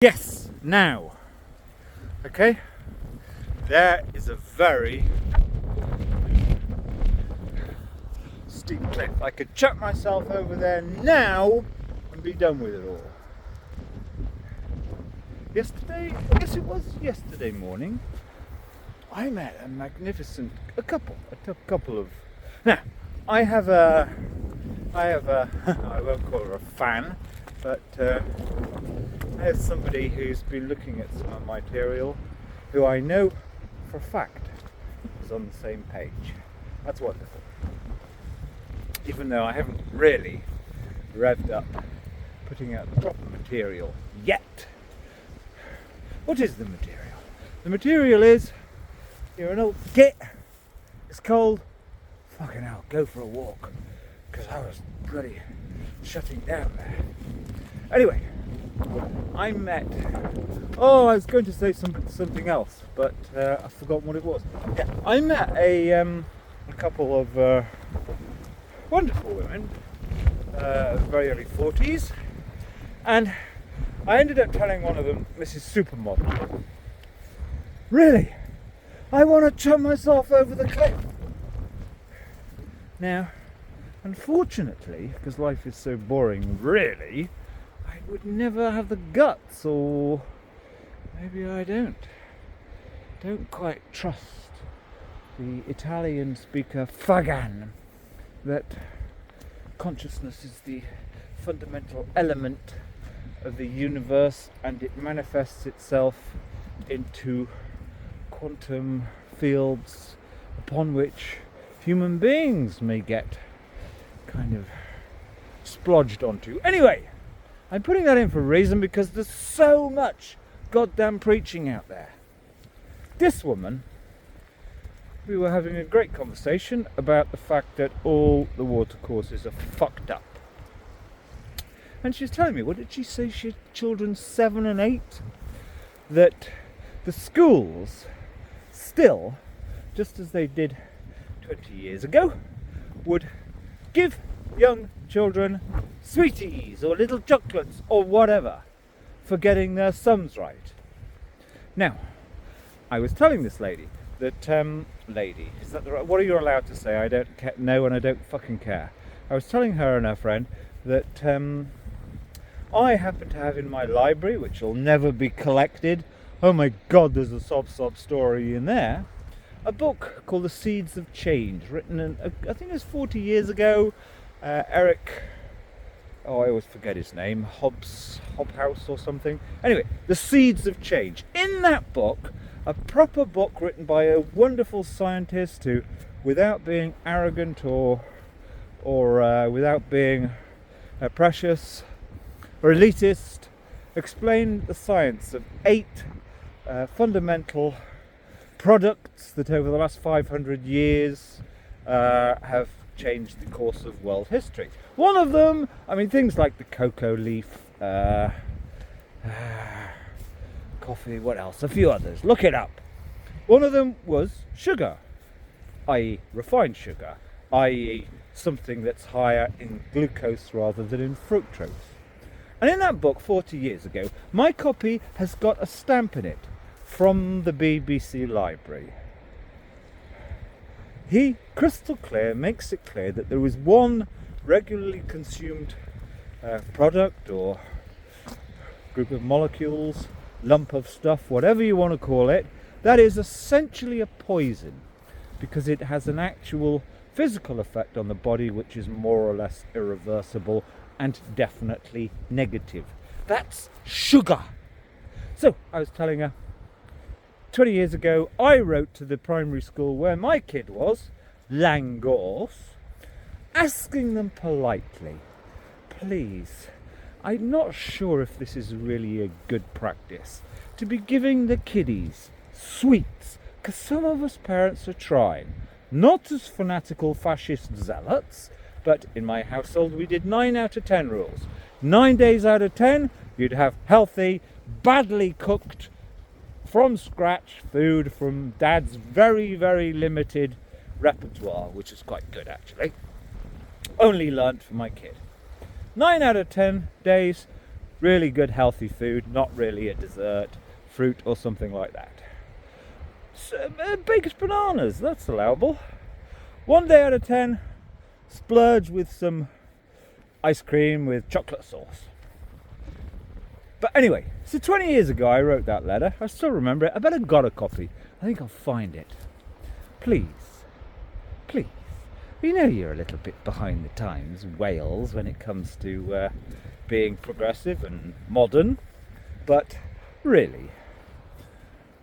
Yes, now. Okay, there is a very steep cliff. I could chuck myself over there now and be done with it all. Yesterday, I guess it was yesterday morning, I met a couple of. Now, I have a, I won't call her a fan, but I have somebody who's been looking at some of my material, who I know for a fact is on the same page. That's wonderful. Even though I haven't really revved up putting out the proper material yet. What is the material? The material is, you're an old git, it's cold, fucking hell, go for a walk, because I was bloody shutting down there. Anyway, I was going to say something else, but I've forgotten what it was. Yeah, I met a couple of wonderful women, very early 40s, and I ended up telling one of them, Mrs. Supermodel, really, I want to chuck myself over the cliff. Now, unfortunately, because life is so boring, really, I would never have the guts, or maybe I don't quite trust the Italian speaker Fagan that consciousness is the fundamental element of the universe and it manifests itself into quantum fields upon which human beings may get kind of splodged onto. Anyway, I'm putting that in for a reason because there's so much goddamn preaching out there. This woman, we were having a great conversation about the fact that all the watercourses are fucked up. And she's telling me, what did she say? She had children 7 and 8? That the schools still, just as they did 20 years ago, would give young children sweeties or little chocolates or whatever for getting their sums right. Now, I was telling this lady that, lady, is that the right, what are you allowed to say? I don't know and I don't fucking care. I was telling her and her friend that I happen to have in my library, which will never be collected, oh my god, there's a sob story in there, a book called The Seeds of Change, written in, I think it was 40 years ago. Eric, I always forget his name, Hobhouse or something. Anyway, The Seeds of Change. In that book, a proper book written by a wonderful scientist who, without being arrogant or without being precious or elitist, explained the science of 8 fundamental products that over the last 500 years have changed the course of world history. One of them, I mean, things like the cocoa leaf, coffee, what else? A few others. Look it up. One of them was sugar, i.e. refined sugar, i.e. something that's higher in glucose rather than in fructose. And in that book 40 years ago, my copy has got a stamp in it from the BBC Library. He, crystal clear, makes it clear that there is one regularly consumed product or group of molecules, lump of stuff, whatever you want to call it, that is essentially a poison because it has an actual physical effect on the body which is more or less irreversible and definitely negative. That's sugar. So I was telling her, 20 years ago, I wrote to the primary school where my kid was, Langorse, asking them politely, please, I'm not sure if this is really a good practice, to be giving the kiddies sweets, because some of us parents are trying. Not as fanatical fascist zealots, but in my household we did 9 out of 10 rules. 9 days out of 10, you'd have healthy, badly cooked, from scratch food from Dad's very, very limited repertoire, which is quite good actually. Only learnt from my kid. 9 out of 10 days, Really good healthy food, not really a dessert, fruit or something like that. So, baked bananas, that's allowable. 1 day out of 10, splurge with some ice cream with chocolate sauce. But anyway, so 20 years ago I wrote that letter. I still remember it. I bet I got a copy. I think I'll find it. Please. You know you're a little bit behind the times, Wales, when it comes to being progressive and modern. But really,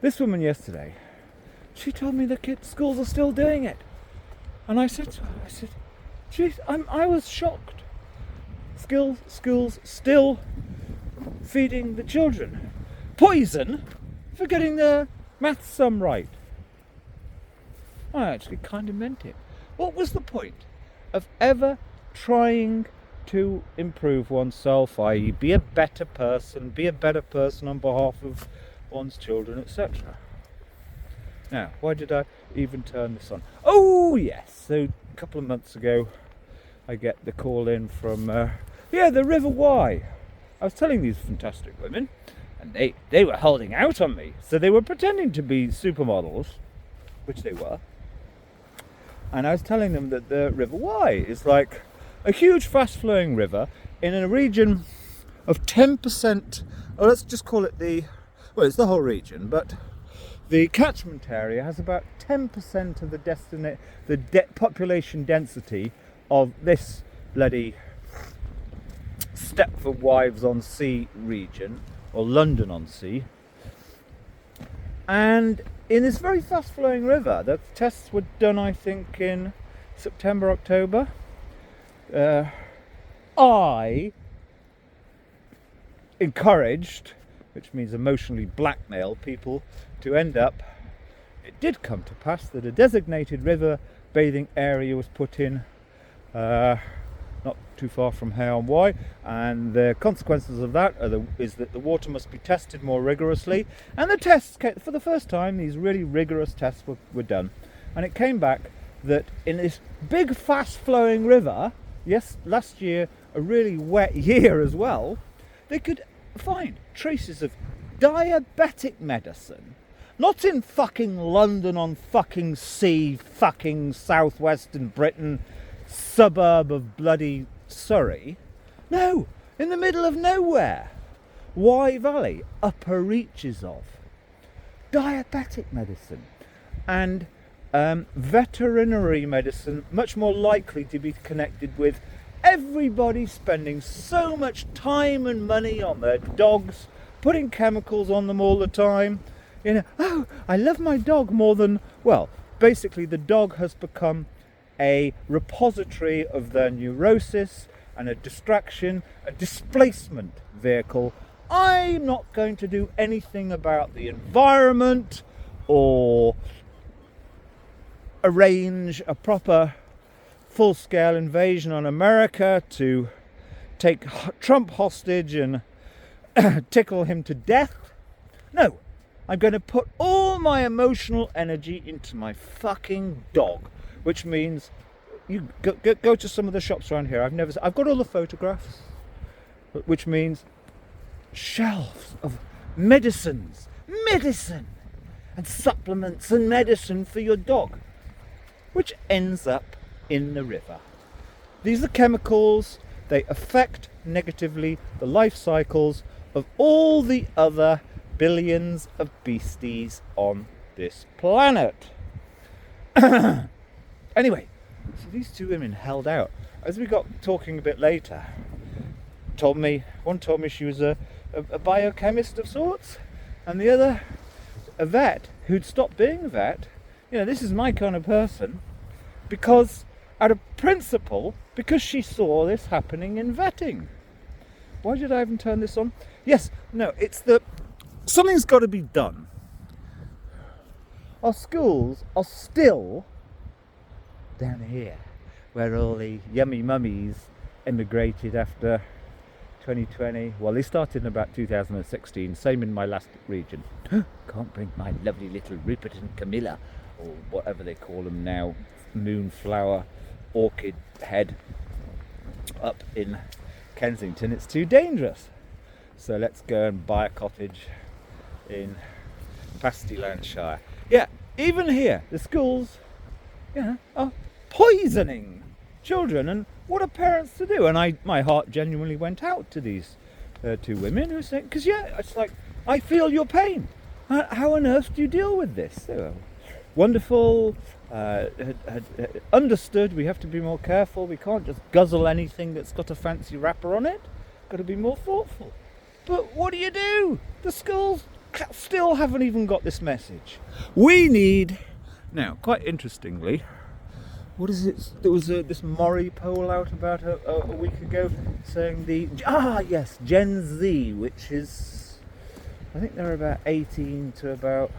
this woman yesterday, she told me the schools are still doing it. And I said to her, geez, I was shocked. Schools still feeding the children poison for getting their maths sum right. I actually kind of meant it. What was the point of ever trying to improve oneself, i.e. be a better person on behalf of one's children, etc.? Now, why did I even turn this on? Oh yes, so a couple of months ago I get the call in from the River Wye. I was telling these fantastic women, and they were holding out on me, so they were pretending to be supermodels, which they were. And I was telling them that the River Wye is like a huge fast-flowing river in a region of 10%, or let's just call it it's the whole region, but the catchment area has about 10% of the population density of this bloody Stepford Wives on Sea region, or London on Sea. And in this very fast-flowing river, the tests were done, I think, in September, October. I encouraged, which means emotionally blackmail people, to end up, it did come to pass that a designated river bathing area was put in not too far from here on Wye, and the consequences of that is that the water must be tested more rigorously. And the tests, for the first time, these really rigorous tests were done, and it came back that in this big fast-flowing river, yes, last year a really wet year as well, they could find traces of diabetic medicine. Not in fucking London on fucking Sea, fucking southwestern Britain, suburb of bloody Surrey. No, in the middle of nowhere. Wye Valley, upper reaches of diabetic medicine and veterinary medicine, much more likely to be connected with everybody spending so much time and money on their dogs, putting chemicals on them all the time. Oh, I love my dog more than, well, basically the dog has become a repository of their neurosis and a distraction, a displacement vehicle. I'm not going to do anything about the environment or arrange a proper full-scale invasion on America to take Trump hostage and tickle him to death. No, I'm going to put all my emotional energy into my fucking dog, which means you go to some of the shops around here. I've got all the photographs, which means shelves of medicine and supplements and medicine for your dog, which ends up in the river. These are chemicals. They affect negatively the life cycles of all the other billions of beasties on this planet. Anyway, so these two women held out. As we got talking a bit later, one told me she was a biochemist of sorts, and the other a vet who'd stopped being a vet. This is my kind of person, because out of principle, because she saw this happening in vetting. Why did I even turn this on? Yes, no, it's something's got to be done. Our schools are still down here, where all the yummy mummies emigrated after 2020. Well, they started in about 2016, same in my last region. Can't bring my lovely little Rupert and Camilla, or whatever they call them now, moonflower, orchid head, up in Kensington. It's too dangerous. So let's go and buy a cottage in Pastilandshire. Yeah, even here, the schools, are poisoning children. And what are parents to do? And my heart genuinely went out to these two women who said, because it's like, I feel your pain. How on earth do you deal with this? They were wonderful, had understood we have to be more careful. We can't just guzzle anything that's got a fancy wrapper on it. Got to be more thoughtful. But what do? The schools still haven't even got this message. We need, now, quite interestingly, what is it? There was this Murray poll out about a week ago saying Gen Z, which is, I think they're about 18 to about,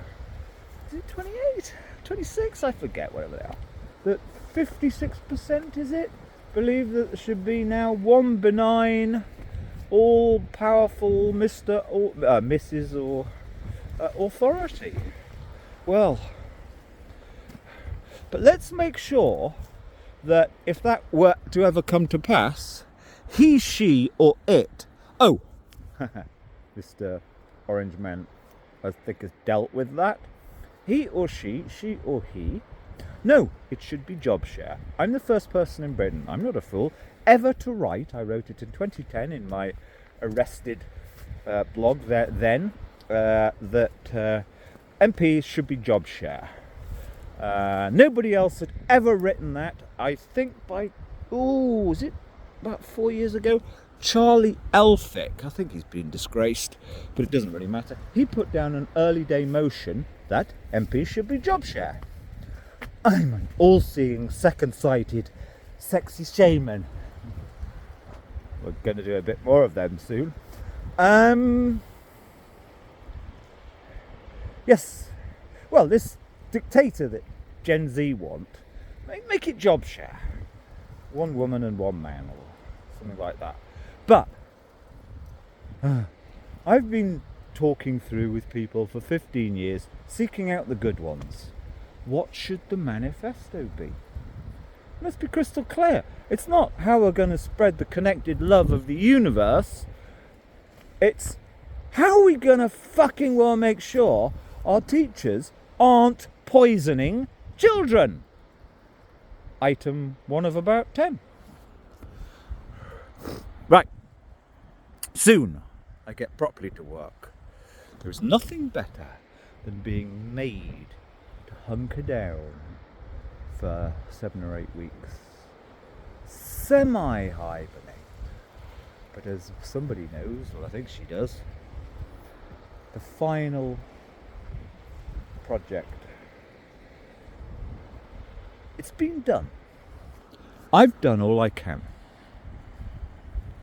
is it 28? 26? I forget, whatever they are. That 56%, is it? Believe that there should be now one benign, all-powerful Mr. or Mrs. or authority. Well, but let's make sure that if that were to ever come to pass, he, she, or it, Mr. Orange Man, I think, has dealt with that. He or she or he. No, it should be job share. I'm the first person in Britain, I'm not a fool, ever to write, I wrote it in 2010 in my arrested blog then, that MPs should be job share. Nobody else had ever written that. I think was it about 4 years ago? Charlie Elphick, I think he's been disgraced, but it doesn't really matter. He put down an early day motion that MPs should be job share. I'm an all-seeing, second-sighted, sexy shaman. We're going to do a bit more of them soon. Yes. Well, this dictator that Gen Z want, make it job share. One woman and one man, or something like that. But I've been talking through with people for 15 years, seeking out the good ones. What should the manifesto be? Let's be crystal clear. It's not how we're going to spread the connected love of the universe. It's how are we going to fucking well make sure our teachers aren't poisoning children. Item 1 of about 10. Right. Soon I get properly to work. There's nothing better than being made to hunker down for 7 or 8 weeks. Semi-hibernate. But as somebody knows, well, I think she does, the final project, it's been done. I've done all I can.